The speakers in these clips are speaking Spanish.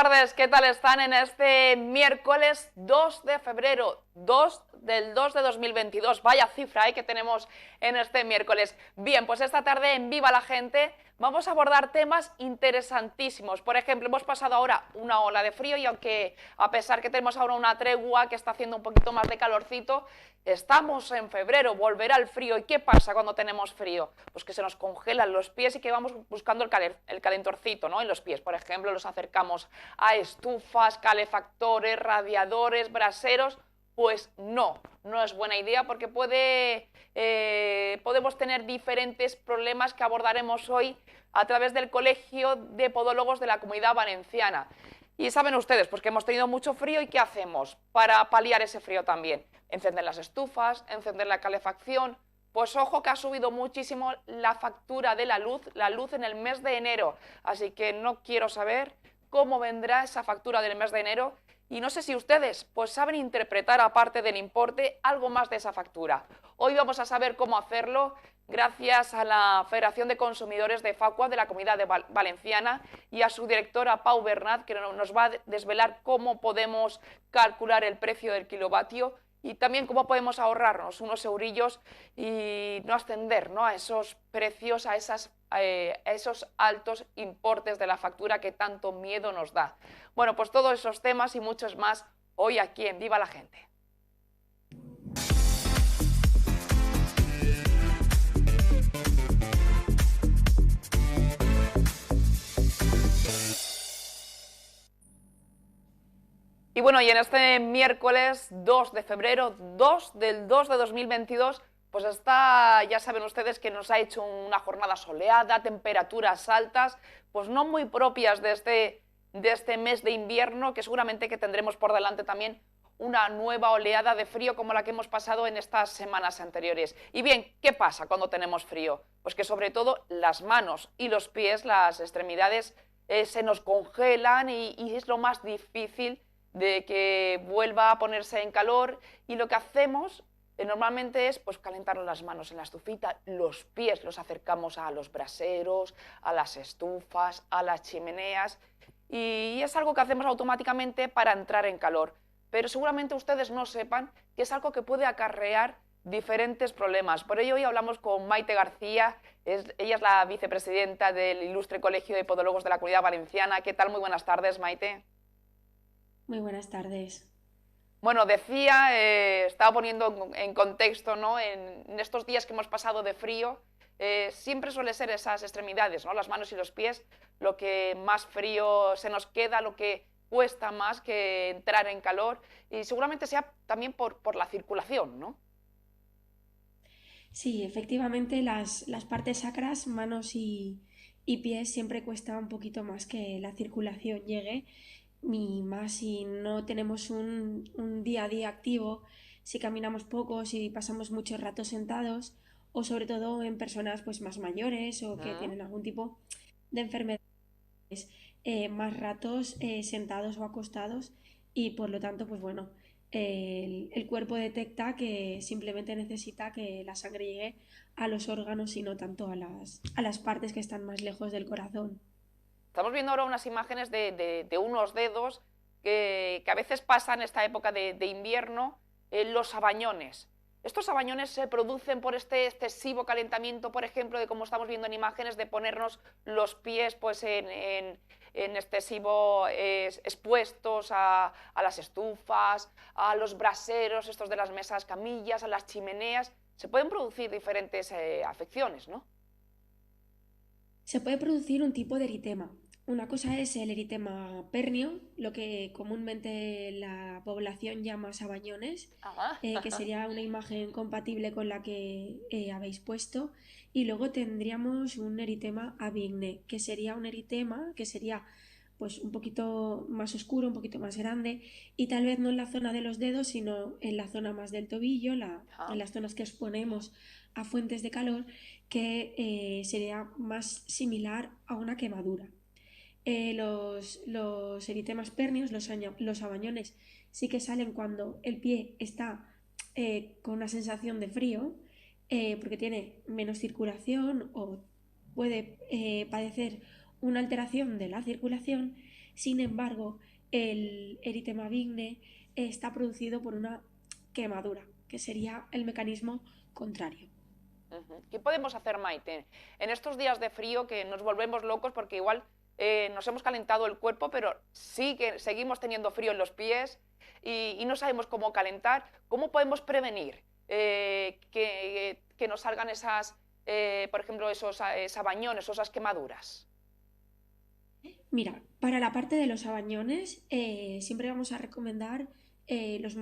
tardes, ¿qué tal están en este miércoles 2 de febrero, 2 del 2 de 2022? Vaya cifra que tenemos en este miércoles. Bien, pues esta tarde en Viva la Gente vamos a abordar temas interesantísimos. Por ejemplo, hemos pasado ahora una ola de frío y aunque a pesar que tenemos ahora una tregua que está haciendo un poquito más de calorcito, estamos en febrero, volverá el frío. ¿Y qué pasa cuando tenemos frío? Pues que se nos congelan los pies y que vamos buscando el calentorcito, ¿no? En los pies, por ejemplo, los acercamos a estufas, calefactores, radiadores, braseros. Pues no es buena idea porque podemos tener diferentes problemas que abordaremos hoy a través del Colegio de Podólogos de la Comunidad Valenciana. Y saben ustedes, pues que hemos tenido mucho frío y ¿qué hacemos para paliar ese frío también? Encender las estufas, encender la calefacción. Pues ojo que ha subido muchísimo la factura de la luz en el mes de enero. Así que no quiero saber cómo vendrá esa factura del mes de enero. Y no sé si ustedes pues saben interpretar, aparte del importe, algo más de esa factura. Hoy vamos a saber cómo hacerlo gracias a la Federación de Consumidores de Facua de la Comunidad Valenciana y a su directora Pau Bernat, que nos va a desvelar cómo podemos calcular el precio del kilovatio y también cómo podemos ahorrarnos unos eurillos y no ascender, ¿no?, a esos precios, a esos altos importes de la factura que tanto miedo nos da. Bueno, pues todos esos temas y muchos más hoy aquí en Viva la Gente. Y bueno, y en este miércoles 2 de febrero, 2 del 2 de 2022, pues ya saben ustedes que nos ha hecho una jornada soleada, temperaturas altas, pues no muy propias de este mes de invierno, que seguramente que tendremos por delante también una nueva oleada de frío como la que hemos pasado en estas semanas anteriores. Y bien, ¿qué pasa cuando tenemos frío? Pues que sobre todo las manos y los pies, las extremidades, se nos congelan y es lo más difícil de que vuelva a ponerse en calor, y lo que hacemos normalmente es pues calentar las manos en la estufita, los pies los acercamos a los braseros, a las estufas, a las chimeneas, y es algo que hacemos automáticamente para entrar en calor. Pero seguramente ustedes no sepan que es algo que puede acarrear diferentes problemas. Por ello hoy hablamos con Maite García, ella es la vicepresidenta del Ilustre Colegio de Podólogos de la Comunidad Valenciana. ¿Qué tal? Muy buenas tardes, Maite. Muy buenas tardes. Bueno, decía, estaba poniendo en contexto, ¿no?, en estos días que hemos pasado de frío, siempre suele ser esas extremidades, ¿no?, las manos y los pies, lo que más frío se nos queda, lo que cuesta más que entrar en calor, y seguramente sea también por la circulación, ¿no? Sí, efectivamente las partes sacras, manos y pies, siempre cuesta un poquito más que la circulación llegue, y más si no tenemos un día a día activo, si caminamos poco, si pasamos mucho rato sentados, o sobre todo en personas pues más mayores o que Mm. tienen algún tipo de enfermedad, más ratos sentados o acostados, y por lo tanto, pues bueno, el cuerpo detecta que simplemente necesita que la sangre llegue a los órganos y no tanto a las partes que están más lejos del corazón. Estamos viendo ahora unas imágenes de unos dedos que a veces pasan esta época de invierno, los sabañones. Estos sabañones se producen por este excesivo calentamiento, por ejemplo, de como estamos viendo en imágenes, de ponernos los pies pues en excesivo expuestos a las estufas, a los braseros, estos de las mesas camillas, a las chimeneas. Se pueden producir diferentes afecciones, ¿no? Se puede producir un tipo de eritema. Una cosa es el eritema pernio, lo que comúnmente la población llama sabañones, Ajá. que sería una imagen compatible con la que habéis puesto. Y luego tendríamos un eritema abigne, que sería un eritema que sería pues un poquito más oscuro, un poquito más grande, y tal vez no en la zona de los dedos, sino en la zona más del tobillo, en las zonas que exponemos a fuentes de calor, que sería más similar a una quemadura. Los eritemas pernios, los sabañones, sí que salen cuando el pie está con una sensación de frío, porque tiene menos circulación o puede padecer una alteración de la circulación, Sin embargo, el eritema Vigne está producido por una quemadura, que sería el mecanismo contrario. ¿Qué podemos hacer, Maite, en estos días de frío que nos volvemos locos porque igual nos hemos calentado el cuerpo, pero sí que seguimos teniendo frío en los pies y no sabemos cómo calentar? ¿Cómo podemos prevenir que nos salgan esas, por ejemplo, esos sabañones o esas quemaduras? Mira, para la parte de los sabañones, siempre vamos a recomendar los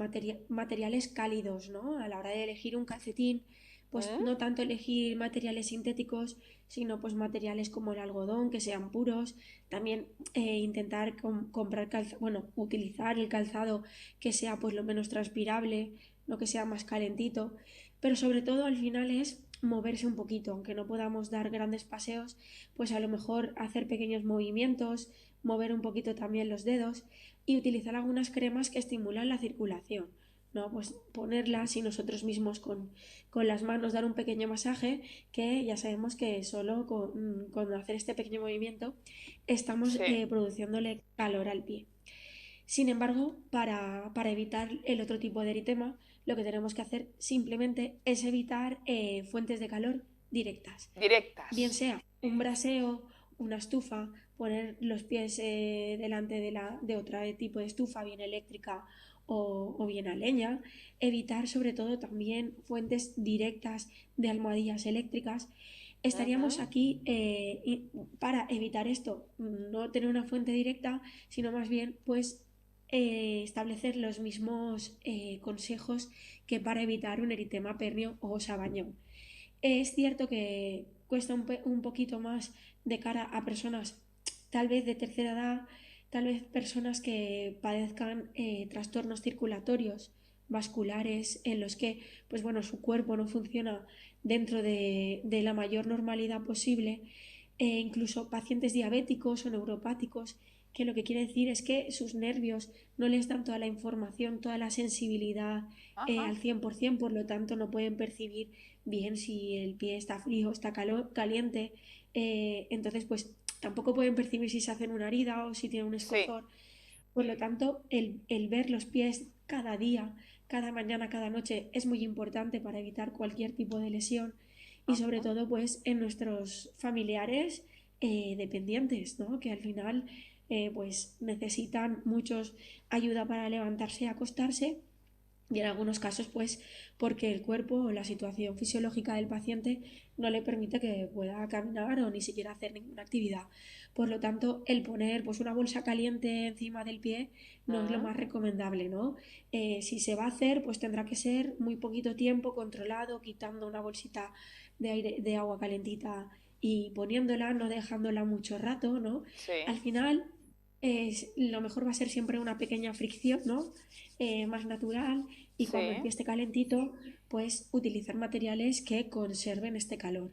materiales cálidos, ¿no? A la hora de elegir un calcetín, pues ¿Mm? no tanto elegir materiales sintéticos, sino pues materiales como el algodón, que sean puros. También intentar comprar bueno, utilizar el calzado que sea pues lo menos transpirable, lo que sea más calentito. Pero sobre todo al final es moverse un poquito, aunque no podamos dar grandes paseos, pues a lo mejor hacer pequeños movimientos, mover un poquito también los dedos y utilizar algunas cremas que estimulan la circulación, ¿no? Pues ponerlas y nosotros mismos con las manos dar un pequeño masaje, que ya sabemos que solo con hacer este pequeño movimiento estamos Sí. produciéndole calor al pie. Sin embargo, para evitar el otro tipo de eritema, lo que tenemos que hacer simplemente es evitar fuentes de calor directas, bien Directas. sea un braseo, una estufa, poner los pies delante de otro tipo de estufa, bien eléctrica o bien a leña, evitar sobre todo también fuentes directas de almohadillas eléctricas. Estaríamos Ujú. aquí para evitar esto, no tener una fuente directa, sino más bien pues establecer los mismos consejos que para evitar un eritema pernio o sabañón. Es cierto que cuesta un poquito más de cara a personas tal vez de tercera edad, tal vez personas que padezcan trastornos circulatorios vasculares en los que pues bueno, su cuerpo no funciona dentro de la mayor normalidad posible, incluso pacientes diabéticos o neuropáticos, que lo que quiere decir es que sus nervios no les dan toda la información, toda la sensibilidad Ajá. al 100%, por lo tanto no pueden percibir bien si el pie está frío, está caliente, entonces pues tampoco pueden percibir si se hacen una herida o si tienen un Sí. escozor. Por lo tanto, el ver los pies cada día, cada mañana, cada noche es muy importante para evitar cualquier tipo de lesión y sobre Ajá. todo pues en nuestros familiares dependientes, ¿no? Que al final pues necesitan muchos ayuda para levantarse y acostarse y en algunos casos pues porque el cuerpo o la situación fisiológica del paciente no le permite que pueda caminar o ni siquiera hacer ninguna actividad. Por lo tanto, el poner pues una bolsa caliente encima del pie no es lo Mm. más recomendable, ¿no? Si se va a hacer, pues tendrá que ser muy poquito tiempo, controlado, quitando una bolsita de agua calentita y poniéndola, no dejándola mucho rato, ¿no? Sí. Al final, lo mejor va a ser siempre una pequeña fricción, ¿no? Más natural, y cuando el Sí. pie esté calentito, pues utilizar materiales que conserven este calor.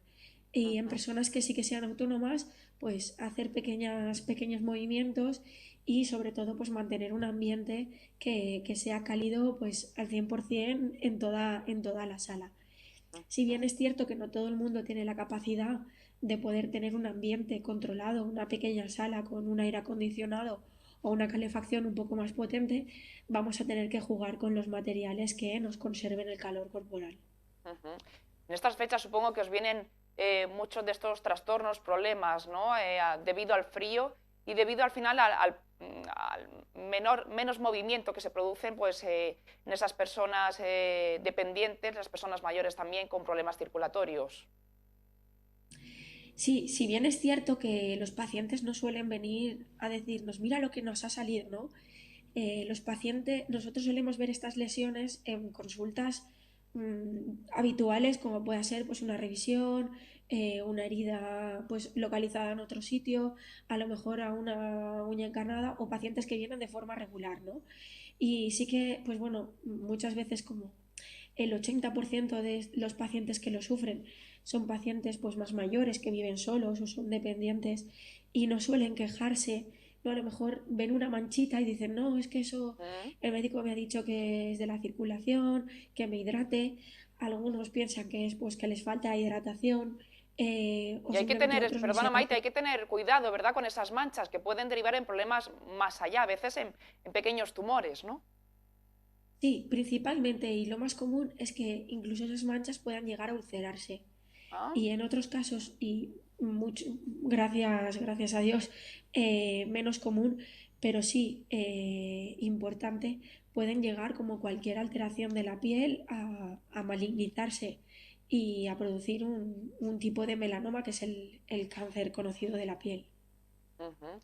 Y en Ujú. personas que sí que sean autónomas, pues hacer pequeños movimientos y sobre todo pues mantener un ambiente que sea cálido pues al 100% en toda la sala. Si Ujú. bien es cierto que no todo el mundo tiene la capacidad de poder tener un ambiente controlado, una pequeña sala con un aire acondicionado o una calefacción un poco más potente, vamos a tener que jugar con los materiales que nos conserven el calor corporal. Ujú. En estas fechas supongo que os vienen muchos de estos trastornos, problemas, ¿no? Debido al frío y debido al final al menos movimiento que se producen pues, en esas personas dependientes, las personas mayores también con problemas circulatorios. Sí, si bien es cierto que los pacientes no suelen venir a decirnos, mira lo que nos ha salido, ¿no? Los pacientes, nosotros solemos ver estas lesiones en consultas habituales, como pueda ser pues una revisión, una herida pues localizada en otro sitio, a lo mejor a una uña encarnada o pacientes que vienen de forma regular, ¿no? Y sí que, pues bueno, muchas veces como el 80% de los pacientes que lo sufren son pacientes pues más mayores que viven solos o son dependientes y no suelen quejarse, no, a lo mejor ven una manchita y dicen, no, es que eso ¿Mm? el médico me ha dicho que es de la circulación, que me hidrate. Algunos piensan que es pues que les falta hidratación, o Y hay que simplemente tener, otros no se perdona Maite, hay adaptan. que tener cuidado, ¿verdad? Con esas manchas que pueden derivar en problemas más allá, a veces en pequeños tumores, ¿no? Sí, principalmente y lo más común es que incluso esas manchas puedan llegar a ulcerarse. Ah, Y en otros casos, y gracias a Dios, menos común, pero sí importante, pueden llegar como cualquier alteración de la piel a malignizarse y a producir un tipo de melanoma que es el cáncer conocido de la piel. ujú.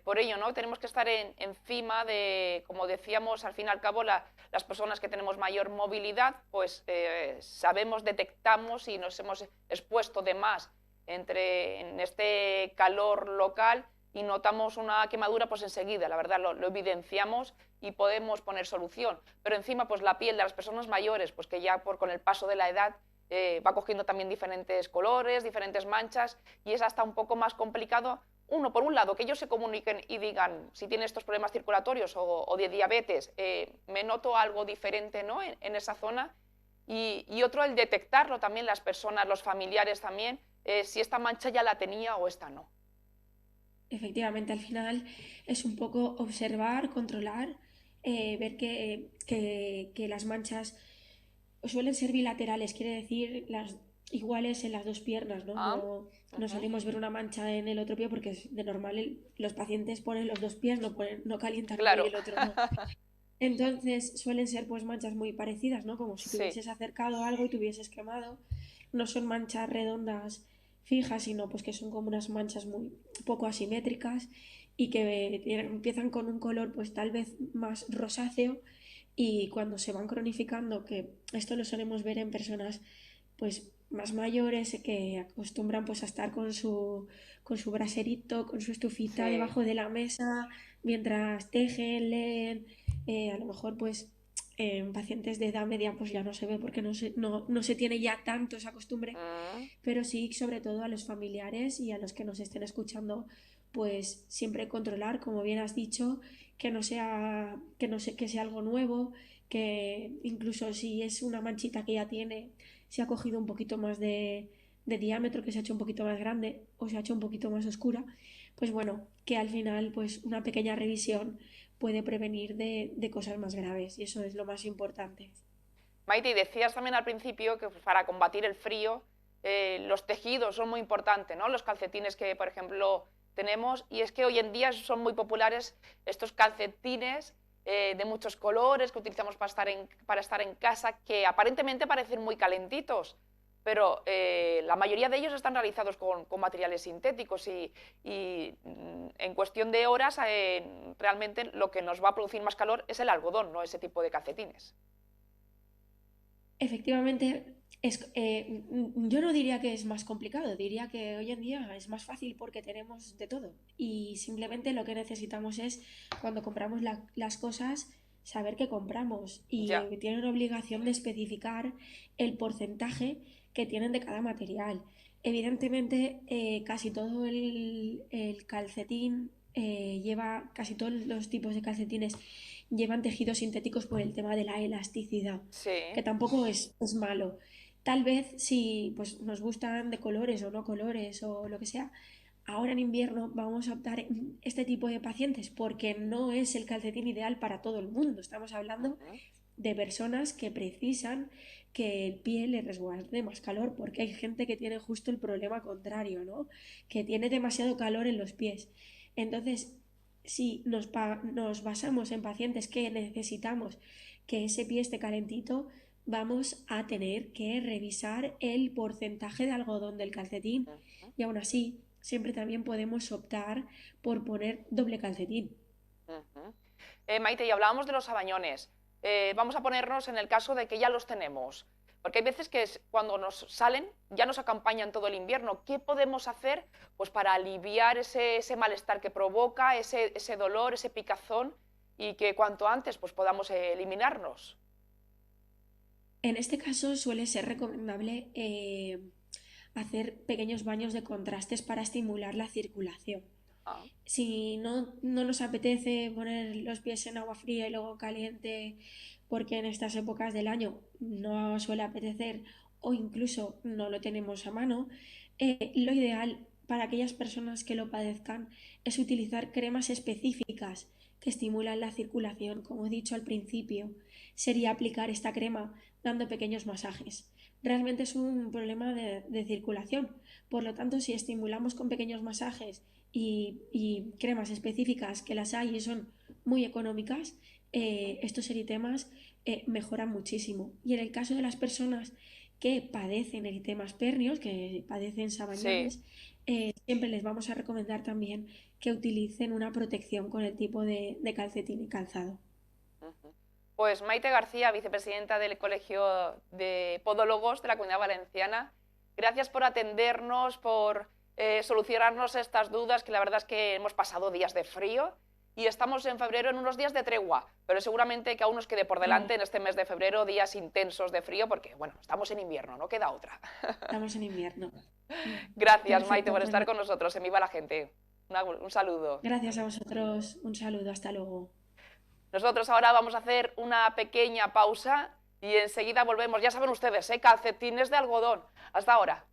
Por ello, ¿no? Tenemos que estar encima de, como decíamos, al fin y al cabo, las personas que tenemos mayor movilidad, pues sabemos, detectamos y nos hemos expuesto de más en este calor local y notamos una quemadura, pues enseguida, la verdad, lo evidenciamos y podemos poner solución. Pero encima, pues la piel de las personas mayores, pues que ya con el paso de la edad va cogiendo también diferentes colores, diferentes manchas y es hasta un poco más complicado uno, por un lado, que ellos se comuniquen y digan si tienen estos problemas circulatorios o de diabetes, me noto algo diferente, ¿no? en esa zona. Y otro, el detectarlo también las personas, los familiares también, si esta mancha ya la tenía o esta no. Efectivamente, al final es un poco observar, controlar, ver que las manchas suelen ser bilaterales, quiere decir las iguales en las dos piernas, ¿no? Ah, No ujú. solimos ver una mancha en el otro pie porque de normal los pacientes ponen los dos pies, no calientan uno y Claro. el otro no. Entonces suelen ser pues manchas muy parecidas, ¿no? Como si te Sí. hubieses acercado a algo y te hubieses quemado. No son manchas redondas fijas, sino pues que son como unas manchas muy poco asimétricas y que empiezan con un color pues tal vez más rosáceo y cuando se van cronificando, que esto lo solemos ver en personas pues más mayores que acostumbran pues a estar con su braserito, con su estufita Sí. debajo de la mesa mientras tejen, leen, a lo mejor pues en pacientes de edad media pues ya no se ve porque no se tiene ya tanto esa costumbre, Mm, pero sí sobre todo a los familiares y a los que nos estén escuchando pues siempre controlar, como bien has dicho, que sea algo nuevo, que incluso si es una manchita que ya tiene, se ha cogido un poquito más de diámetro, que se ha hecho un poquito más grande o se ha hecho un poquito más oscura, pues bueno, que al final pues una pequeña revisión puede prevenir de cosas más graves y eso es lo más importante. Maite, y decías también al principio que para combatir el frío los tejidos son muy importantes, ¿no? Los calcetines que, por ejemplo, tenemos, y es que hoy en día son muy populares estos calcetines de muchos colores que utilizamos para estar en casa, que aparentemente parecen muy calentitos, pero la mayoría de ellos están realizados con materiales sintéticos y en cuestión de horas realmente lo que nos va a producir más calor es el algodón, no ese tipo de calcetines. Efectivamente, yo no diría que es más complicado, diría que hoy en día es más fácil porque tenemos de todo y simplemente lo que necesitamos es cuando compramos las cosas saber qué compramos y Ya. tienen obligación de especificar el porcentaje que tienen de cada material. Evidentemente, casi todo el calcetín casi todos los tipos de calcetines llevan tejidos sintéticos por el tema de la elasticidad, Sí. que tampoco es malo. Tal vez si pues, nos gustan de colores o no colores o lo que sea, ahora en invierno vamos a optar en este tipo de pacientes porque no es el calcetín ideal para todo el mundo. Estamos hablando Ujú. de personas que precisan que el pie le resguarde más calor porque hay gente que tiene justo el problema contrario, ¿no? Que tiene demasiado calor en los pies. Entonces, si nos basamos en pacientes que necesitamos que ese pie esté calentito, vamos a tener que revisar el porcentaje de algodón del calcetín Ujú. y aún así siempre también podemos optar por poner doble calcetín. Ujú. Maite, y hablábamos de los sabañones. Vamos a ponernos en el caso de que ya los tenemos, porque hay veces que cuando nos salen ya nos acompañan todo el invierno. ¿Qué podemos hacer pues, para aliviar ese malestar que provoca, ese dolor, ese picazón y que cuanto antes pues, podamos eliminarnos? En este caso suele ser recomendable hacer pequeños baños de contrastes para estimular la circulación. Ah, Si no nos apetece poner los pies en agua fría y luego caliente, porque en estas épocas del año no suele apetecer, o incluso no lo tenemos a mano, lo ideal para aquellas personas que lo padezcan es utilizar cremas específicas que estimulan la circulación. Como he dicho al principio, sería aplicar esta crema dando pequeños masajes. Realmente es un problema de circulación. Por lo tanto, si estimulamos con pequeños masajes y cremas específicas, que las hay y son muy económicas, estos eritemas mejoran muchísimo. Y en el caso de las personas que padecen eritemas pernios, que padecen Sí. sabañones, siempre les vamos a recomendar también que utilicen una protección con el tipo de calcetín y calzado. Ujú. Pues Maite García, vicepresidenta del Colegio de Podólogos de la Comunidad Valenciana, gracias por atendernos, por solucionarnos estas dudas, que la verdad es que hemos pasado días de frío y estamos en febrero en unos días de tregua, pero seguramente que aún nos quede por Claro, delante en este mes de febrero días intensos de frío, porque bueno, estamos en invierno, no queda otra. estamos en invierno. Gracias, Maite, Perfecto, por pues estar nada. con nosotros en Viva la Gente. Un saludo. Gracias a vosotros. Un saludo. Hasta luego. Nosotros ahora vamos a hacer una pequeña pausa y enseguida volvemos. Ya saben ustedes, calcetines de algodón. Hasta ahora.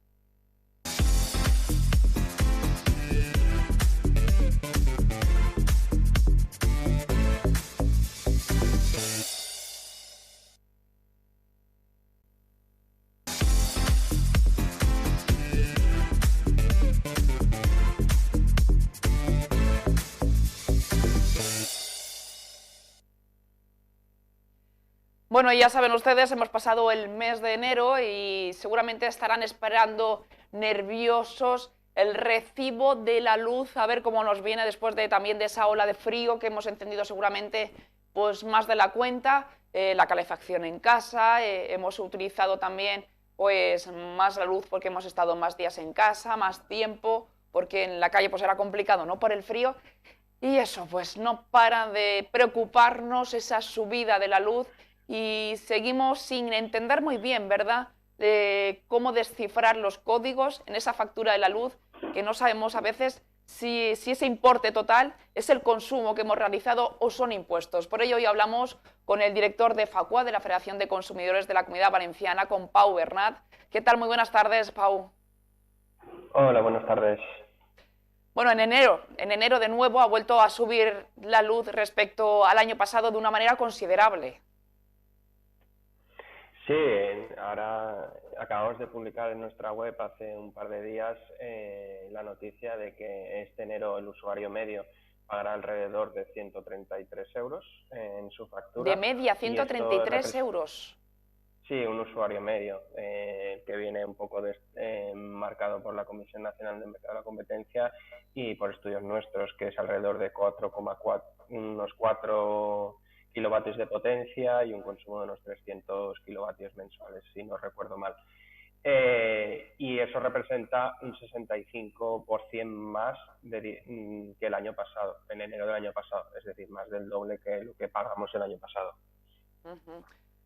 Bueno, ya saben ustedes, hemos pasado el mes de enero y seguramente estarán esperando nerviosos el recibo de la luz, a ver cómo nos viene después de también de esa ola de frío que hemos encendido seguramente pues más de la cuenta, la calefacción en casa, hemos utilizado también pues más la luz porque hemos estado más días en casa, más tiempo, porque en la calle pues era complicado, ¿no? Por el frío. Y eso, pues no para de preocuparnos esa subida de la luz y seguimos sin entender muy bien, ¿verdad?, cómo descifrar los códigos en esa factura de la luz, que no sabemos a veces si ese importe total es el consumo que hemos realizado o son impuestos. Por ello hoy hablamos con el director de FACUA, de la Federación de Consumidores de la Comunidad Valenciana, con Pau Bernat. ¿Qué tal? Muy buenas tardes, Pau. Hola, buenas tardes. Bueno, en enero de nuevo ha vuelto a subir la luz respecto al año pasado de una manera considerable. Sí, ahora acabamos de publicar en nuestra web hace un par de días la noticia de que este enero el usuario medio pagará alrededor de 133 euros en su De factura media, y 133 euros. sí, un usuario medio que viene un poco marcado por la Comisión Nacional del Mercado de la Competencia y por estudios nuestros, que es alrededor de 4,4, unos 4 kilovatios de potencia y un consumo de unos 300 kilovatios mensuales, si no recuerdo mal. Y eso representa un 65% más que el año pasado, en enero del año pasado, es decir, más del doble que lo que pagamos el año pasado. Uh-huh.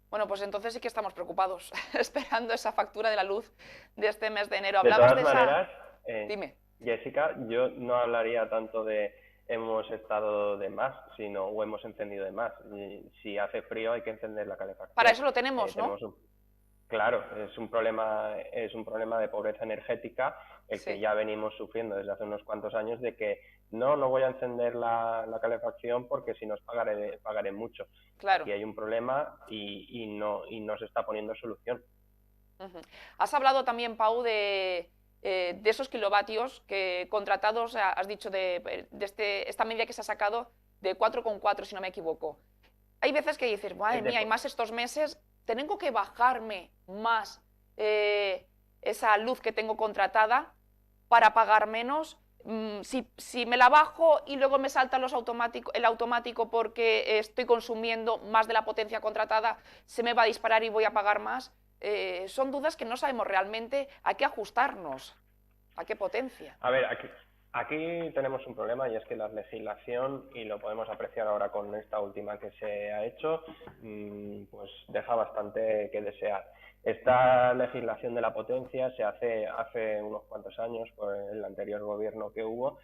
Bueno, pues entonces sí que estamos preocupados, esperando esa factura de la luz de este mes de enero. De Hablabas todas de esa... maneras, Dime. Jessica, yo no hablaría tanto de hemos estado de más, sino o hemos encendido de más. Y si hace frío hay que encender la Para calefacción. eso lo tenemos, ¿no? Tenemos claro, es un problema de pobreza energética el que Sí. ya venimos sufriendo desde hace unos cuantos años de que no voy a encender la calefacción porque si no pagaré mucho. Claro. Aquí hay un problema y no se está poniendo solución. Uh-huh. Has hablado también, Pau, de esos kilovatios que contratados, has dicho esta medida que se ha sacado de 4,4, si no me equivoco. Hay veces que dices, madre mía, y más estos meses, tengo que bajarme más esa luz que tengo contratada para pagar menos. Si me la bajo y luego me salta el automático porque estoy consumiendo más de la potencia contratada, se me va a disparar y voy a pagar más. Son dudas que no sabemos realmente a qué ajustarnos, a qué potencia. A ver, aquí tenemos un problema y es que la legislación, y lo podemos apreciar ahora con esta última que se ha hecho, pues deja bastante que desear. Esta legislación de la potencia se hace unos cuantos años por el anterior gobierno que hubo,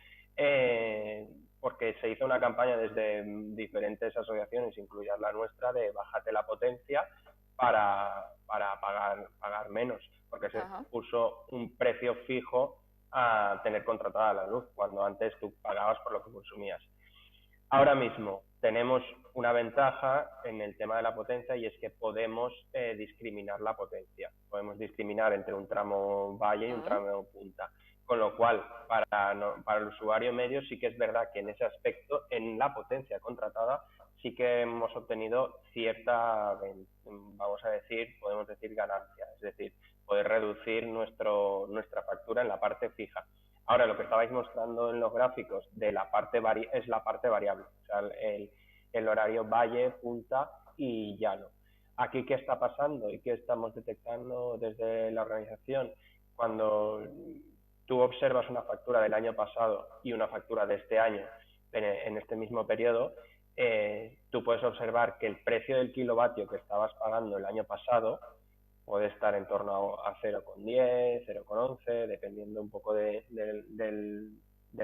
porque se hizo una campaña desde diferentes asociaciones, incluida la nuestra, de bájate la potencia para para pagar menos, porque se Ajá. puso un precio fijo a tener contratada la luz, cuando antes tú pagabas por lo que consumías. Ahora mismo tenemos una ventaja en el tema de la potencia, y es que podemos discriminar la potencia. Podemos discriminar entre un tramo valle y un tramo punta. Con lo cual, para el usuario medio sí que es verdad que en ese aspecto, en la potencia contratada, sí que hemos obtenido cierta, vamos a decir, podemos decir ganancia. Es decir, poder reducir nuestra factura en la parte fija. Ahora, lo que estabais mostrando en los gráficos de la parte es la parte variable, o sea, el horario valle, punta y llano. Aquí, ¿qué está pasando y qué estamos detectando desde la organización? Cuando tú observas una factura del año pasado y una factura de este año en este mismo periodo, tú puedes observar que el precio del kilovatio que estabas pagando el año pasado puede estar en torno a 0,10, 0,11, dependiendo un poco del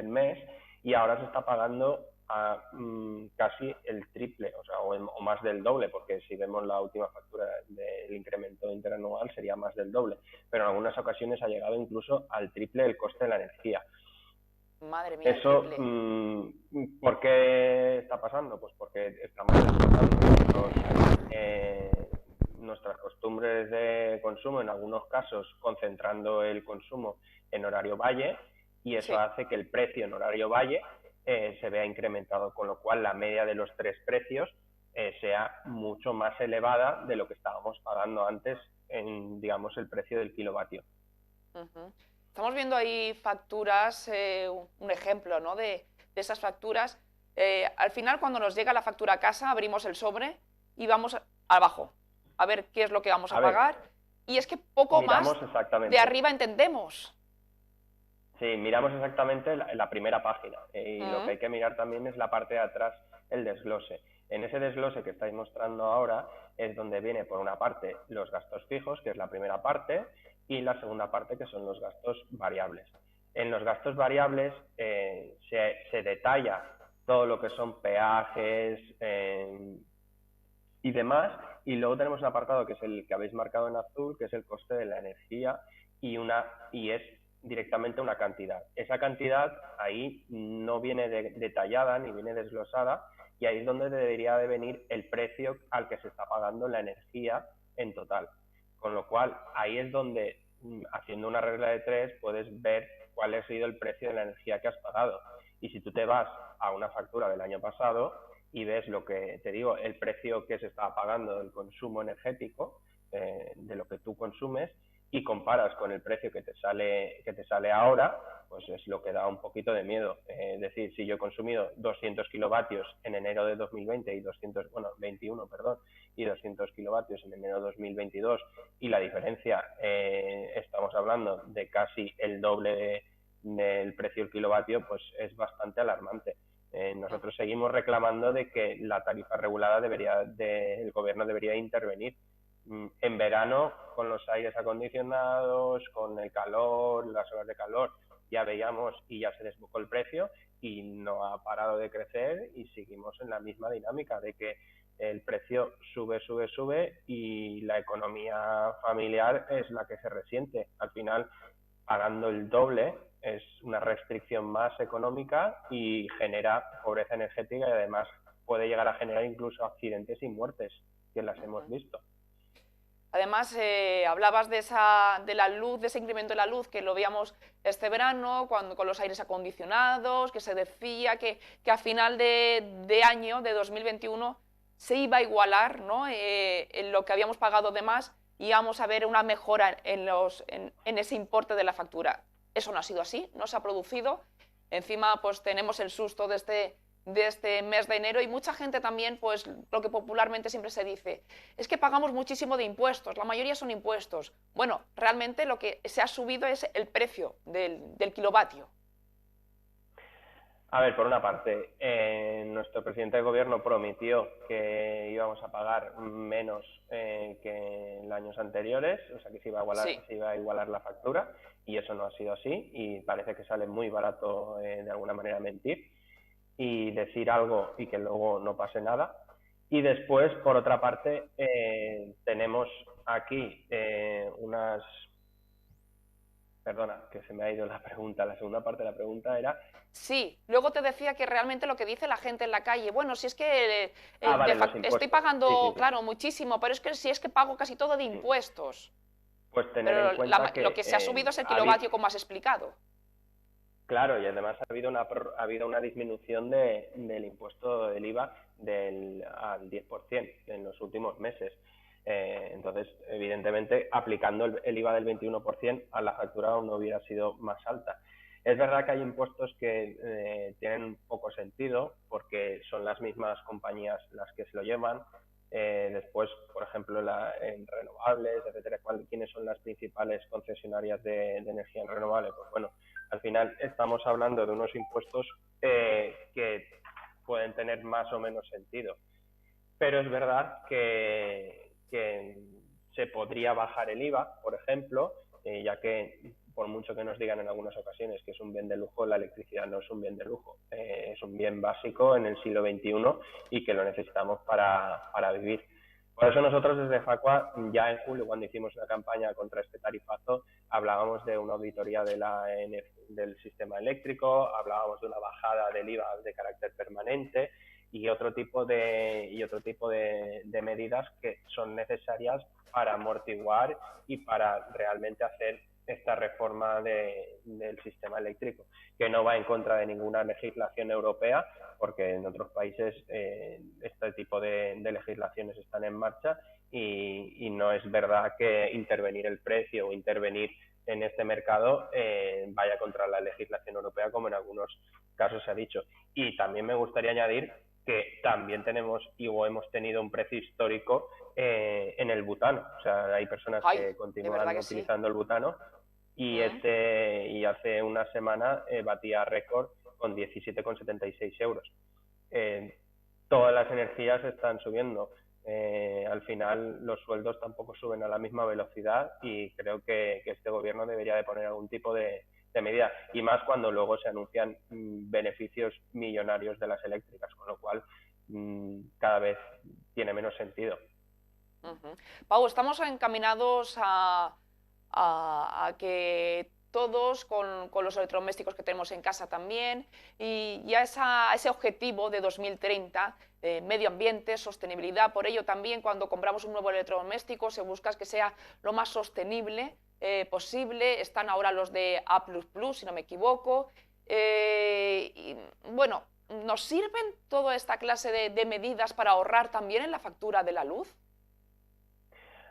mes, y ahora se está pagando a casi el triple, o sea, o más del doble, porque si vemos la última factura del incremento interanual sería más del doble, pero en algunas ocasiones ha llegado incluso al triple el coste de la energía. Madre mía, Eso, triple. ¿por qué está pasando? Pues porque estamos explotando nuestras costumbres de consumo, en algunos casos concentrando el consumo en horario valle, y eso Sí. hace que el precio en horario valle se vea incrementado, con lo cual la media de los tres precios sea mucho más elevada de lo que estábamos pagando antes en, digamos, el precio del kilovatio. Estamos viendo ahí facturas, un ejemplo, ¿no?, de esas facturas. Al final, cuando nos llega la factura a casa, abrimos el sobre y vamos abajo a ver qué es lo que vamos a pagar. Y es que poco más de arriba entendemos. Sí, miramos exactamente la primera página, y lo que hay que mirar también es la parte de atrás, el desglose. En ese desglose que estáis mostrando ahora es donde viene, por una parte, los gastos fijos, que es la primera parte, y la segunda parte, que son los gastos variables. En los gastos variables se detalla todo lo que son peajes y demás, y luego tenemos un apartado que es el que habéis marcado en azul, que es el coste de la energía, y es directamente una cantidad. Esa cantidad ahí no viene detallada ni viene desglosada, y ahí es donde debería de venir el precio al que se está pagando la energía en total. Con lo cual, ahí es donde, haciendo una regla de tres, puedes ver cuál ha sido el precio de la energía que has pagado. Y si tú te vas a una factura del año pasado y ves lo que te digo, el precio que se estaba pagando del consumo energético, de lo que tú consumes, y comparas con el precio que te sale ahora, pues es lo que da un poquito de miedo. Es decir, si yo he consumido 200 kilovatios en enero de 2020 y 21, y 200 kilovatios en enero de 2022, y la diferencia, estamos hablando de casi el doble del precio del kilovatio, pues es bastante alarmante. Nosotros seguimos reclamando de que la tarifa regulada el gobierno debería intervenir. En verano, con los aires acondicionados, con el calor, las horas de calor, ya veíamos y ya se desbocó el precio y no ha parado de crecer, y seguimos en la misma dinámica de que el precio sube y la economía familiar es la que se resiente. Al final, pagando el doble es una restricción más económica y genera pobreza energética, y además puede llegar a generar incluso accidentes y muertes, que las hemos visto. Además, hablabas de la luz, de ese incremento de la luz que lo veíamos este verano, con los aires acondicionados, que se decía que a final de año, de 2021, se iba a igualar, ¿no?, en lo que habíamos pagado de más, y íbamos a ver una mejora en ese importe de la factura. Eso no ha sido así, no se ha producido. Encima, pues tenemos el susto de este mes de enero, y mucha gente también, pues lo que popularmente siempre se dice, es que pagamos muchísimo de impuestos, la mayoría son impuestos. Bueno, realmente lo que se ha subido es el precio del kilovatio. A ver, por una parte, nuestro presidente de gobierno prometió que íbamos a pagar menos que en años anteriores, o sea que se iba a igualar la factura, y eso no ha sido así, y parece que sale muy barato de alguna manera mentir y decir algo y que luego no pase nada. Y después, por otra parte, tenemos aquí unas... Perdona, que se me ha ido la pregunta. La segunda parte de la pregunta era... Sí, luego te decía que realmente lo que dice la gente en la calle, bueno, si es que Vale, los impuestos. estoy pagando, Sí. claro, muchísimo, pero es que si es que pago casi todo de impuestos. Pues tener Pero en cuenta que... lo que se ha subido es el kilovatio, como has explicado. Claro, y además ha habido una disminución del impuesto del IVA al 10% en los últimos meses. Entonces, evidentemente, aplicando el IVA del 21% a la factura aún no hubiera sido más alta. Es verdad que hay impuestos que tienen poco sentido porque son las mismas compañías las que se lo llevan. Después, por ejemplo, en renovables, etcétera, ¿quiénes son las principales concesionarias de energía renovable? Pues bueno, al final estamos hablando de unos impuestos que pueden tener más o menos sentido. Pero es verdad que se podría bajar el IVA, por ejemplo, ya que por mucho que nos digan en algunas ocasiones que es un bien de lujo, la electricidad no es un bien de lujo, es un bien básico en el siglo XXI y que lo necesitamos para vivir. Por eso nosotros desde Facua, ya en julio, cuando hicimos una campaña contra este tarifazo, hablábamos de una auditoría del sistema eléctrico, hablábamos de una bajada del IVA de carácter permanente y otro tipo de medidas que son necesarias para amortiguar y para realmente hacer esta reforma del sistema eléctrico, que no va en contra de ninguna legislación europea, porque en otros países este tipo de legislaciones están en marcha y no es verdad que intervenir el precio o intervenir en este mercado vaya contra la legislación europea, como en algunos casos se ha dicho. Y también me gustaría añadir que también tenemos o hemos tenido un precio histórico en el butano. O sea, hay personas que continúan utilizando el butano y hace una semana batía récord con 17,76 euros. Todas las energías están subiendo. Al final los sueldos tampoco suben a la misma velocidad y creo que este gobierno debería de poner algún tipo de medida, y más cuando luego se anuncian beneficios millonarios de las eléctricas, con lo cual cada vez tiene menos sentido. Pau, estamos encaminados a que todos, con los electrodomésticos que tenemos en casa también, y a ese objetivo de 2030, medio ambiente, sostenibilidad. Por ello también cuando compramos un nuevo electrodoméstico se busca que sea lo más sostenible posible. Están ahora los de A++, si no me equivoco. Y, bueno, ¿nos sirven toda esta clase de medidas para ahorrar también en la factura de la luz?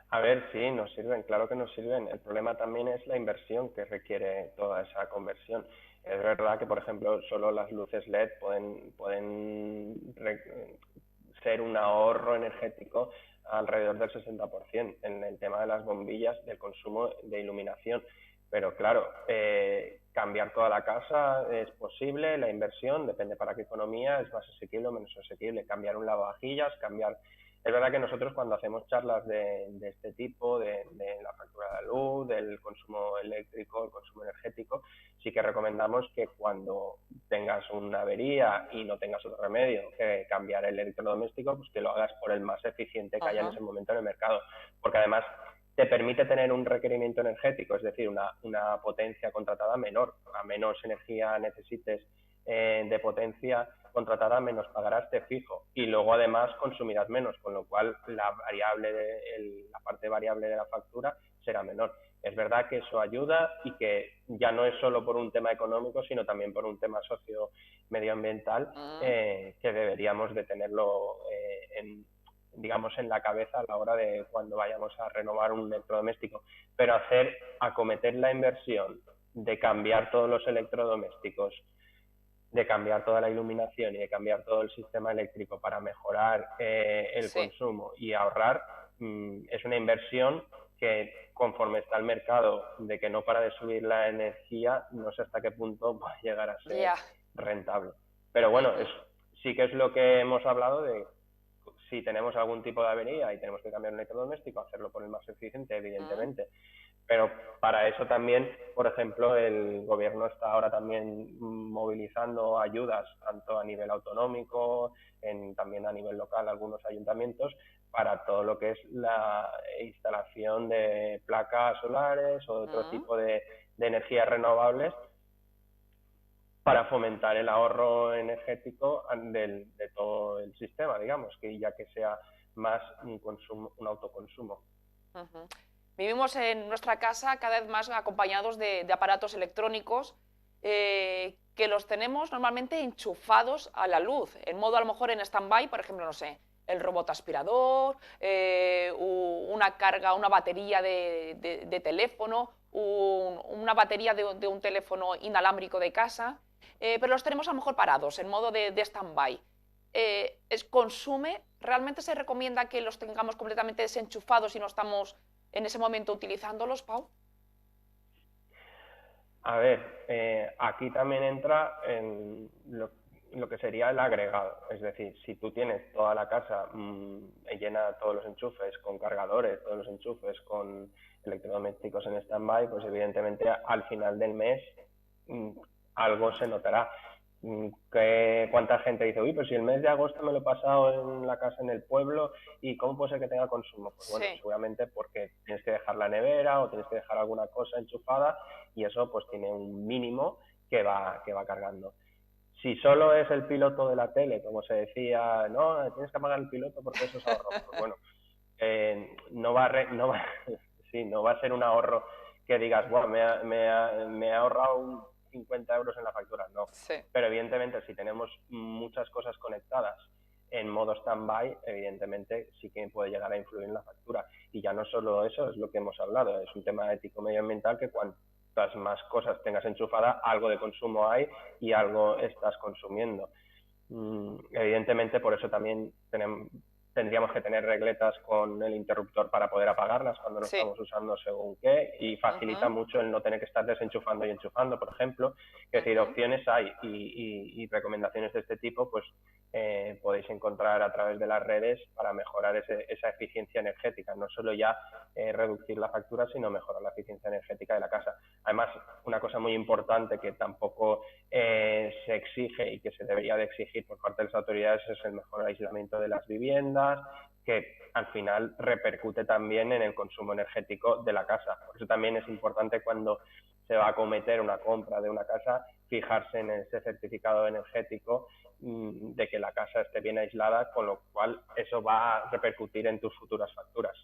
A ver, sí, nos sirven, claro que nos sirven. El problema también es la inversión que requiere toda esa conversión. Es verdad que, por ejemplo, solo las luces LED pueden ser un ahorro energético alrededor del 60% en el tema de las bombillas, del consumo de iluminación. Pero claro, cambiar toda la casa es posible, la inversión depende para qué economía, es más asequible o menos asequible. Cambiar un lavavajillas, cambiar... Es verdad que nosotros cuando hacemos charlas de este tipo, de la factura de la luz, del consumo eléctrico, el consumo energético, sí que recomendamos que cuando tengas una avería y no tengas otro remedio que cambiar el electrodoméstico, pues que lo hagas por el más eficiente que haya en ese momento en el mercado. Porque además te permite tener un requerimiento energético, es decir, una potencia contratada menor. A menos energía necesites de potencia contratada, menos pagarás de fijo, y luego además consumirás menos, con lo cual la parte variable de la factura será menor. Es verdad que eso ayuda y que ya no es solo por un tema económico, sino también por un tema socio-medioambiental que deberíamos de tenerlo en la cabeza a la hora de cuando vayamos a renovar un electrodoméstico. Pero acometer la inversión de cambiar todos los electrodomésticos, de cambiar toda la iluminación y de cambiar todo el sistema eléctrico para mejorar el consumo y ahorrar, es una inversión que, conforme está el mercado de que no para de subir la energía, no sé hasta qué punto va a llegar a ser rentable. Pero bueno, sí que es lo que hemos hablado de si tenemos algún tipo de avería y tenemos que cambiar un electrodoméstico, hacerlo por el más eficiente, evidentemente. Pero para eso también, por ejemplo, el gobierno está ahora también movilizando ayudas, tanto a nivel autonómico, también a nivel local, algunos ayuntamientos, para todo lo que es la instalación de placas solares o otro tipo de energías renovables para fomentar el ahorro energético de todo el sistema, digamos, que ya que sea más un autoconsumo. Vivimos en nuestra casa cada vez más acompañados de aparatos electrónicos que los tenemos normalmente enchufados a la luz, en modo a lo mejor en stand-by, por ejemplo, no sé, el robot aspirador, una carga, una batería de teléfono, una batería de un teléfono inalámbrico de casa, pero los tenemos a lo mejor parados, en modo de stand-by. Consume, realmente se recomienda que los tengamos completamente desenchufados y no estamos en ese momento utilizándolos, Pau. A ver, aquí también entra en lo que sería el agregado. Es decir, si tú tienes toda la casa llena, todos los enchufes con cargadores, todos los enchufes con electrodomésticos en stand-by, pues evidentemente al final del mes algo se notará. ¿Cuánta gente dice, uy, pues si el mes de agosto me lo he pasado en la casa en el pueblo y cómo puede ser que tenga consumo? Pues bueno, sí. seguramente porque tienes que dejar la nevera o tienes que dejar alguna cosa enchufada y eso pues tiene un mínimo que va cargando. Si solo es el piloto de la tele, como se decía, no, tienes que apagar el piloto porque eso es ahorro, pues bueno, no va a ser un ahorro que digas, bueno, me ha ahorrado 50 euros en la factura, no. Sí. Pero evidentemente si tenemos muchas cosas conectadas en modo stand-by, evidentemente sí que puede llegar a influir en la factura. Y ya no solo eso, es lo que hemos hablado, es un tema ético medioambiental que cuantas más cosas tengas enchufadas, algo de consumo hay y algo estás consumiendo. Evidentemente por eso también tendríamos que tener regletas con el interruptor para poder apagarlas cuando no estamos usando según qué, y facilita mucho el no tener que estar desenchufando y enchufando, por ejemplo. Es decir, opciones hay y recomendaciones de este tipo pues podéis encontrar a través de las redes para mejorar esa eficiencia energética, no solo ya reducir la factura, sino mejorar la eficiencia energética de la casa. Además, una cosa muy importante que tampoco se exige y que se debería de exigir por parte de las autoridades es el mejor aislamiento de las viviendas, que al final repercute también en el consumo energético de la casa. Por eso también es importante cuando se va a acometer una compra de una casa, fijarse en ese certificado energético de que la casa esté bien aislada, con lo cual eso va a repercutir en tus futuras facturas.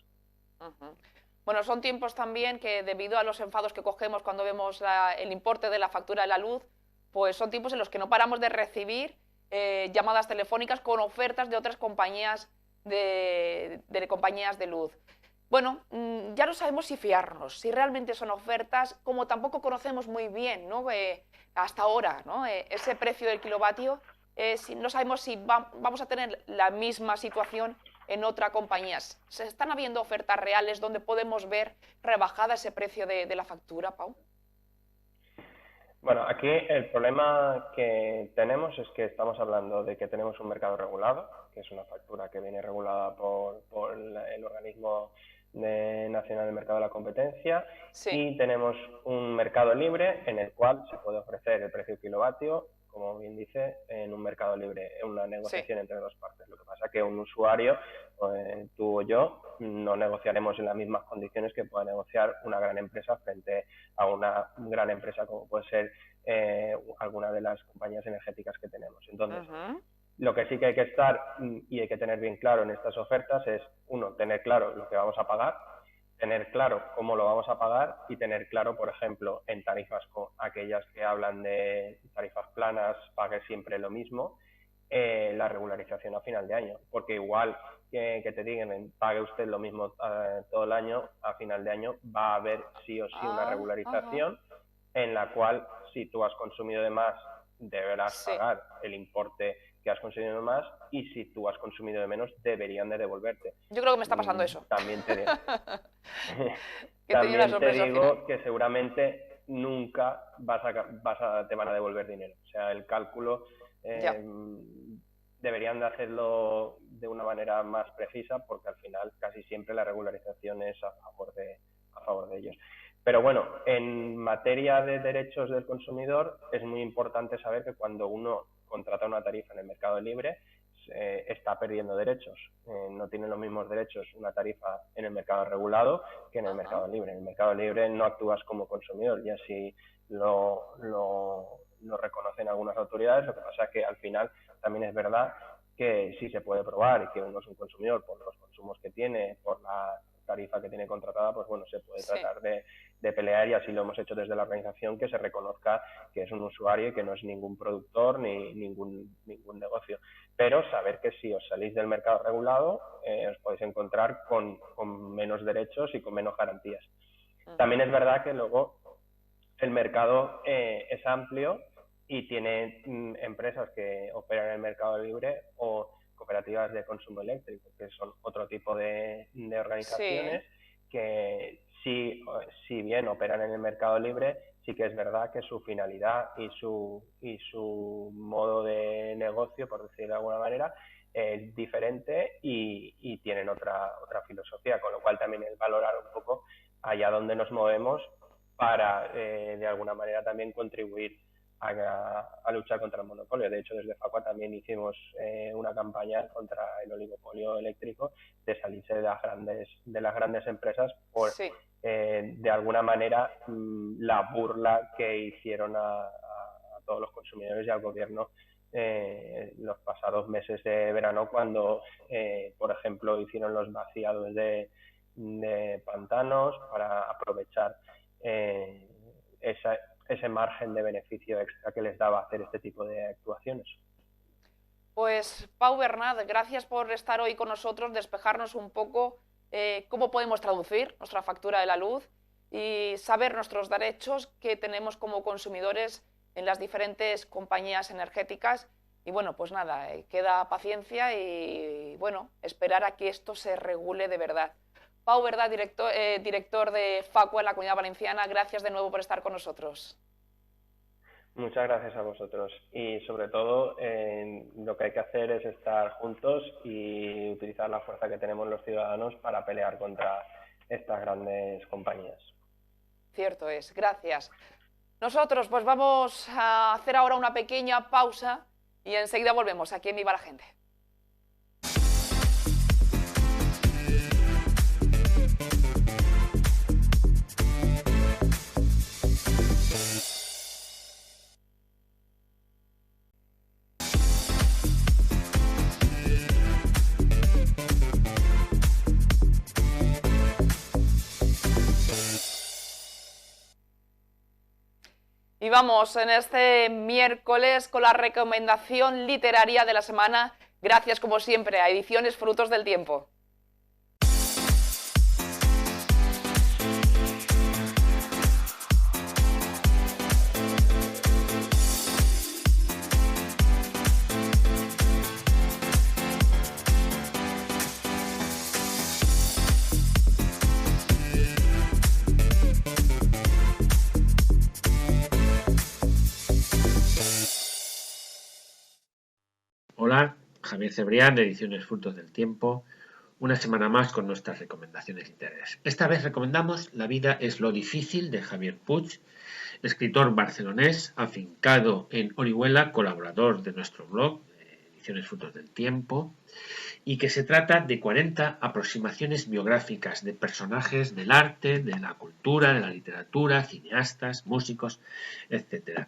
Bueno, son tiempos también que debido a los enfados que cogemos cuando vemos el importe de la factura de la luz, pues son tiempos en los que no paramos de recibir llamadas telefónicas con ofertas de otras compañías de compañías de luz. Bueno, ya no sabemos si fiarnos, si realmente son ofertas, como tampoco conocemos muy bien, ¿no? Hasta ahora, ¿no? Ese precio del kilovatio, no sabemos si vamos a tener la misma situación en otra compañía. ¿Se están habiendo ofertas reales donde podemos ver rebajada ese precio de la factura, Pau? Bueno, aquí el problema que tenemos es que estamos hablando de que tenemos un mercado regulado, que es una factura que viene regulada por el organismo nacional del mercado de la competencia, sí. Y tenemos un mercado libre en el cual se puede ofrecer el precio kilovatio, como bien dice, en un mercado libre, en una negociación entre dos partes. Lo que pasa es que un usuario, tú o yo, no negociaremos en las mismas condiciones que pueda negociar una gran empresa frente a una gran empresa como puede ser alguna de las compañías energéticas que tenemos. Entonces, lo que sí que hay que estar y hay que tener bien claro en estas ofertas es, uno, tener claro lo que vamos a pagar, tener claro cómo lo vamos a pagar y tener claro, por ejemplo, en tarifas aquellas que hablan de tarifas planas, pague siempre lo mismo, la regularización a final de año. Porque igual que te digan pague usted lo mismo todo el año, a final de año va a haber sí o sí una regularización en la cual si tú has consumido de más deberás pagar el importe que has consumido de más y si tú has consumido de menos deberían de devolverte. Yo creo que me está pasando eso. También te digo, también te digo que seguramente nunca te van a devolver dinero. O sea, el cálculo deberían de hacerlo de una manera más precisa porque al final casi siempre la regularización es a favor de ellos. Pero bueno, en materia de derechos del consumidor es muy importante saber que cuando uno contrata una tarifa en el mercado libre está perdiendo derechos. No tiene los mismos derechos una tarifa en el mercado regulado que en el mercado libre. En el mercado libre no actúas como consumidor, y así lo reconocen algunas autoridades. Lo que pasa es que al final también es verdad que sí se puede probar y que uno es un consumidor por los consumos que tiene, por la tarifa que tiene contratada, pues bueno, se puede tratar de pelear, y así lo hemos hecho desde la organización, que se reconozca que es un usuario y que no es ningún productor ni ningún negocio. Pero saber que si os salís del mercado regulado os podéis encontrar con menos derechos y con menos garantías. También es verdad que luego el mercado es amplio y tiene empresas que operan en el mercado libre o cooperativas de consumo eléctrico, que son otro tipo de organizaciones que si bien operan en el mercado libre, sí que es verdad que su finalidad y su modo de negocio, por decirlo de alguna manera, es diferente y tienen otra filosofía, con lo cual también es valorar un poco allá donde nos movemos para de alguna manera también contribuir a luchar contra el monopolio. De hecho, desde Facua también hicimos una campaña contra el oligopolio eléctrico, de salirse de las grandes empresas por, de alguna manera, la burla que hicieron a todos los consumidores y al gobierno los pasados meses de verano, cuando, por ejemplo, hicieron los vaciados de pantanos para aprovechar ese margen de beneficio extra que les daba hacer este tipo de actuaciones. Pues Pau Bernat, gracias por estar hoy con nosotros, despejarnos un poco cómo podemos traducir nuestra factura de la luz y saber nuestros derechos que tenemos como consumidores en las diferentes compañías energéticas. Y bueno, pues nada, queda paciencia y bueno, esperar a que esto se regule de verdad. Pau Bernat, director de Facua en la Comunidad Valenciana, gracias de nuevo por estar con nosotros. Muchas gracias a vosotros, y sobre todo lo que hay que hacer es estar juntos y utilizar la fuerza que tenemos los ciudadanos para pelear contra estas grandes compañías. Cierto es, gracias. Nosotros pues vamos a hacer ahora una pequeña pausa y enseguida volvemos aquí en Viva la Gente. Y vamos en este miércoles con la recomendación literaria de la semana, gracias como siempre a Ediciones Frutos del Tiempo. Hola, Javier Cebrián de Ediciones Frutos del Tiempo, una semana más con nuestras recomendaciones literarias. Esta vez recomendamos La vida es lo difícil, de Javier Puig, escritor barcelonés, afincado en Orihuela, colaborador de nuestro blog, Ediciones Frutos del Tiempo, y que se trata de 40 aproximaciones biográficas de personajes del arte, de la cultura, de la literatura, cineastas, músicos, etc.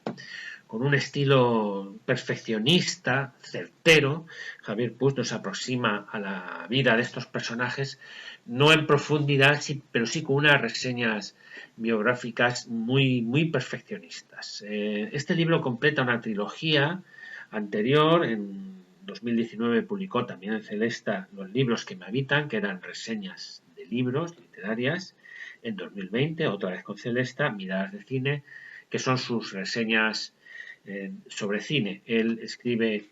Con un estilo perfeccionista, certero, Javier Puig nos aproxima a la vida de estos personajes, no en profundidad, pero sí con unas reseñas biográficas muy perfeccionistas. Este libro completa una trilogía anterior. En 2019 publicó también en Celesta Los libros que me habitan, que eran reseñas de libros literarias. En 2020, otra vez con Celesta, Miradas de cine, que son sus reseñas sobre cine. Él escribe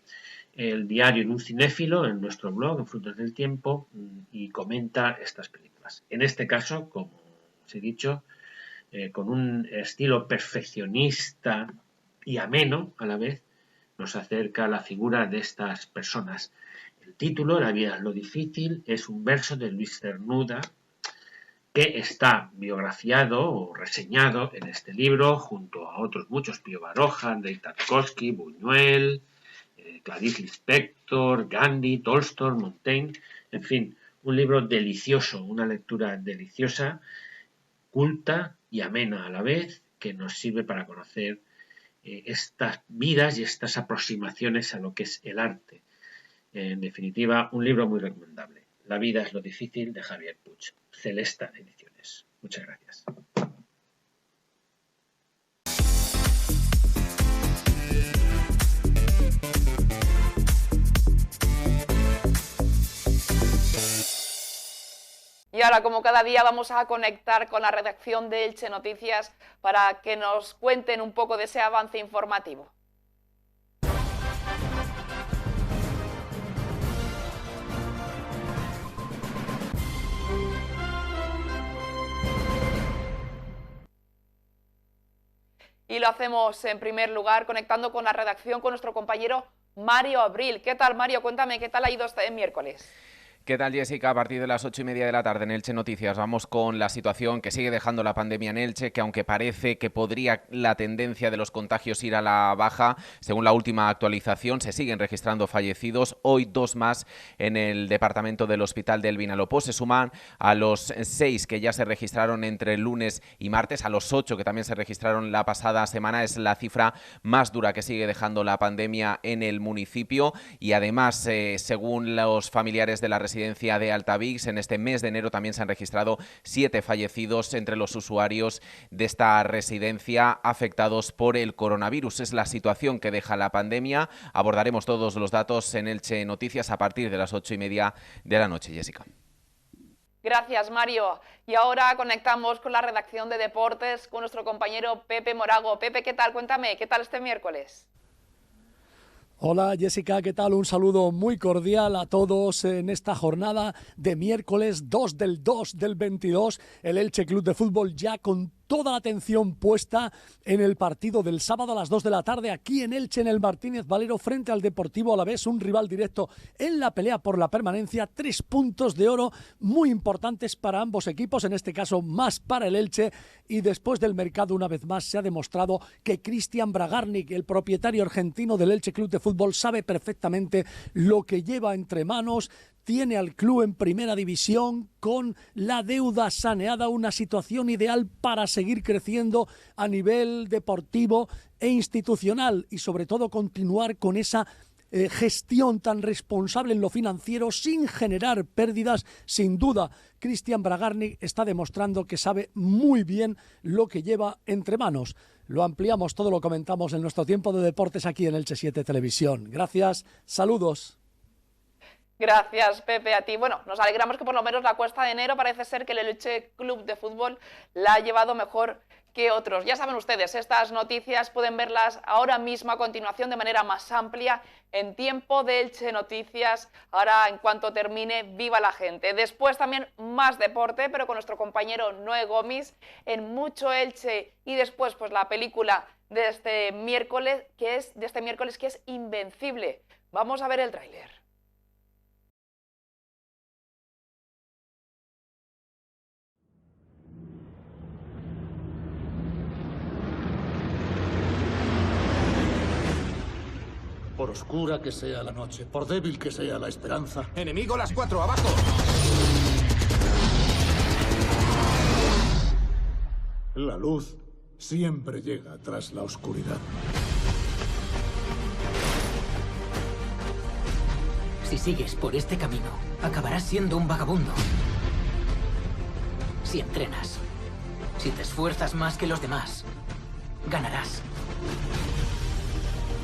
el diario de un cinéfilo en nuestro blog, en Frutos del Tiempo, y comenta estas películas. En este caso, como os he dicho, con un estilo perfeccionista y ameno a la vez, nos acerca a la figura de estas personas. El título, La vida es lo difícil, es un verso de Luis Cernuda, que está biografiado o reseñado en este libro junto a otros muchos, Pío Baroja, Andrei Tarkovsky, Buñuel, Clarice Lispector, Gandhi, Tolstoy, Montaigne, en fin, un libro delicioso, una lectura deliciosa, culta y amena a la vez, que nos sirve para conocer estas vidas y estas aproximaciones a lo que es el arte. En definitiva, un libro muy recomendable. La vida es lo difícil, de Javier Puig. Celesta Ediciones. Muchas gracias. Y ahora, como cada día, vamos a conectar con la redacción de Elche Noticias para que nos cuenten un poco de ese avance informativo. Y lo hacemos en primer lugar conectando con la redacción con nuestro compañero Mario Abril. ¿Qué tal, Mario? Cuéntame, ¿qué tal ha ido este miércoles? ¿Qué tal, Jessica? A partir de las 8:30 de la tarde en Elche Noticias vamos con la situación que sigue dejando la pandemia en Elche, que aunque parece que podría la tendencia de los contagios ir a la baja, según la última actualización se siguen registrando fallecidos. Hoy 2 más en el departamento del Hospital del Vinalopó. Se suman a los 6 que ya se registraron entre el lunes y martes, a los 8 que también se registraron la pasada semana. Es la cifra más dura que sigue dejando la pandemia en el municipio y además, según los familiares de la residencia de Altavix, en este mes de enero también se han registrado 7 fallecidos entre los usuarios de esta residencia afectados por el coronavirus. Es la situación que deja la pandemia. Abordaremos todos los datos en Elche Noticias a partir de las 8:30 de la noche, Jessica. Gracias, Mario. Y ahora conectamos con la redacción de deportes con nuestro compañero Pepe Morago. Pepe, ¿qué tal? Cuéntame, ¿qué tal este miércoles? Hola Jessica, ¿qué tal? Un saludo muy cordial a todos en esta jornada de miércoles 2 del 2 del 22. El Elche Club de Fútbol ya con toda la atención puesta en el partido del sábado a las 2 de la tarde aquí en Elche, en el Martínez Valero, frente al Deportivo Alavés, un rival directo en la pelea por la permanencia. 3 puntos de oro muy importantes para ambos equipos, en este caso más para el Elche, y después del mercado una vez más se ha demostrado que Cristian Bragarnik, el propietario argentino del Elche Club de Fútbol, sabe perfectamente lo que lleva entre manos. Tiene al club en primera división con la deuda saneada, una situación ideal para seguir creciendo a nivel deportivo e institucional y sobre todo continuar con esa gestión tan responsable en lo financiero sin generar pérdidas. Sin duda, Cristian Bragarnik está demostrando que sabe muy bien lo que lleva entre manos. Lo ampliamos, todo lo comentamos en nuestro tiempo de deportes aquí en Elche 7 Televisión. Gracias, saludos. Gracias, Pepe, a ti. Bueno, nos alegramos que por lo menos la cuesta de enero parece ser que el Elche Club de Fútbol la ha llevado mejor que otros. Ya saben ustedes, estas noticias pueden verlas ahora mismo a continuación de manera más amplia en Tiempo de Elche Noticias. Ahora, en cuanto termine, Viva la Gente. Después también más deporte, pero con nuestro compañero Noé Gómez en Mucho Elche. Y después, pues la película de este miércoles, que es Invencible. Vamos a ver el tráiler. Por oscura que sea la noche, por débil que sea la esperanza. ¡Enemigo las 4, abajo! La luz siempre llega tras la oscuridad. Si sigues por este camino, acabarás siendo un vagabundo. Si entrenas, si te esfuerzas más que los demás, ganarás.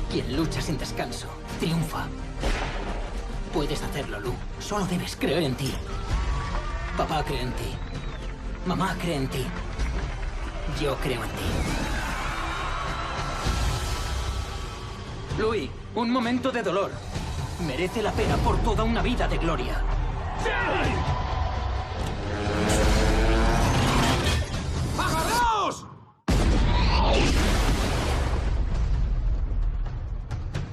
Quien lucha sin descanso, triunfa. Puedes hacerlo, Lu. Solo debes creer en ti. Papá cree en ti. Mamá cree en ti. Yo creo en ti. Louis, un momento de dolor. Merece la pena por toda una vida de gloria. ¡Agarraos!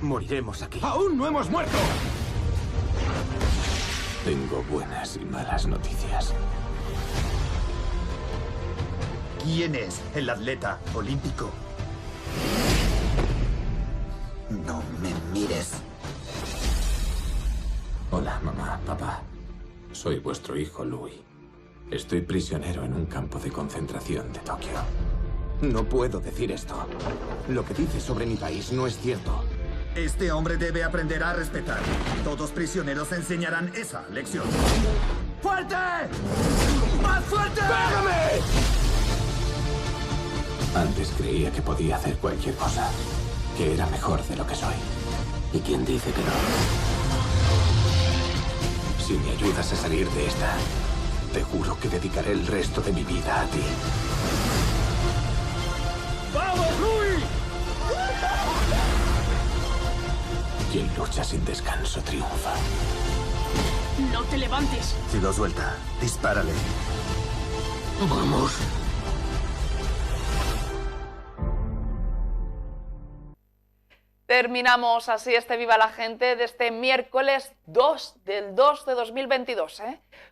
Moriremos aquí. ¡Aún no hemos muerto! Tengo buenas y malas noticias. ¿Quién es el atleta olímpico? No me mires. Hola, mamá, papá. Soy vuestro hijo, Louis. Estoy prisionero en un campo de concentración de Tokio. No puedo decir esto. Lo que dices sobre mi país no es cierto. Este hombre debe aprender a respetar. Todos prisioneros enseñarán esa lección. ¡Fuerte! ¡Más fuerte! ¡Pégame! Antes creía que podía hacer cualquier cosa, que era mejor de lo que soy. ¿Y quién dice que no? Si me ayudas a salir de esta, te juro que dedicaré el resto de mi vida a ti. ¡Vamos, Louis! Quien lucha sin descanso triunfa. ¡No te levantes! Si lo suelta, dispárale. Vamos. Terminamos así este Viva la Gente de este miércoles 2 del 2 de 2022.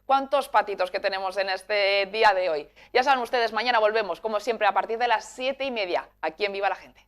¿Cuántos patitos que tenemos en este día de hoy? Ya saben ustedes, mañana volvemos, como siempre, a partir de las 7:30, aquí en Viva la Gente.